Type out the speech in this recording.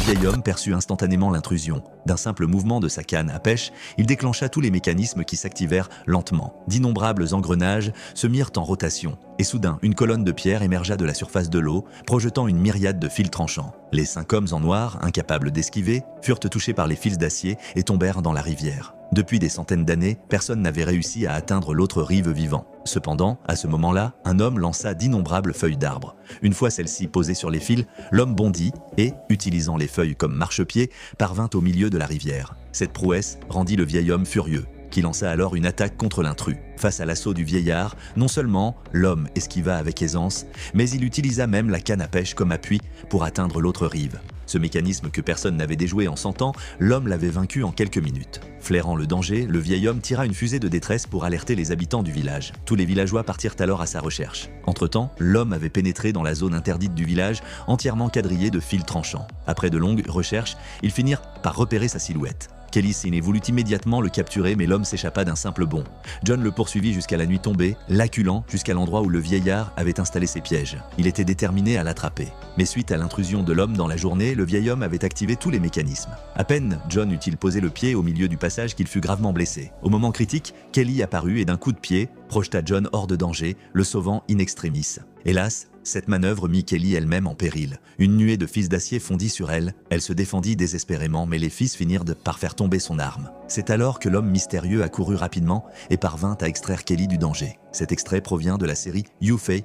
vieil homme perçut instantanément l'intrusion. D'un simple mouvement de sa canne à pêche, il déclencha tous les mécanismes qui s'activèrent lentement. D'innombrables engrenages se mirent en rotation, et soudain, une colonne de pierre émergea de la surface de l'eau, projetant une myriade de fils tranchants. Les 5 hommes en noir, incapables d'esquiver, furent touchés par les fils d'acier et tombèrent dans la rivière. Depuis des centaines d'années, personne n'avait réussi à atteindre l'autre rive vivant. Cependant, à ce moment-là, un homme lança d'innombrables feuilles d'arbre. Une fois celles-ci posées sur les fils, l'homme bondit et, utilisant les feuilles comme marchepied, parvint au milieu de la rivière. Cette prouesse rendit le vieil homme furieux, qui lança alors une attaque contre l'intrus. Face à l'assaut du vieillard, non seulement l'homme esquiva avec aisance, mais il utilisa même la canne à pêche comme appui pour atteindre l'autre rive. Ce mécanisme que personne n'avait déjoué en 100 ans, l'homme l'avait vaincu en quelques minutes. Flairant le danger, le vieil homme tira une fusée de détresse pour alerter les habitants du village. Tous les villageois partirent alors à sa recherche. Entre-temps, l'homme avait pénétré dans la zone interdite du village, entièrement quadrillée de fils tranchants. Après de longues recherches, ils finirent par repérer sa silhouette. Kelly Cine voulut immédiatement le capturer, mais l'homme s'échappa d'un simple bond. John le poursuivit jusqu'à la nuit tombée, l'acculant jusqu'à l'endroit où le vieillard avait installé ses pièges. Il était déterminé à l'attraper. Mais suite à l'intrusion de l'homme dans la journée, le vieil homme avait activé tous les mécanismes. À peine John eut-il posé le pied au milieu du passage qu'il fut gravement blessé. Au moment critique, Kelly apparut et d'un coup de pied, projeta John hors de danger, le sauvant in extremis. Hélas, cette manœuvre mit Kelly elle-même en péril. Une nuée de fils d'acier fondit sur elle. Elle se défendit désespérément, mais les fils finirent par faire tomber son arme. C'est alors que l'homme mystérieux accourut rapidement et parvint à extraire Kelly du danger. Cet extrait provient de la série You Fei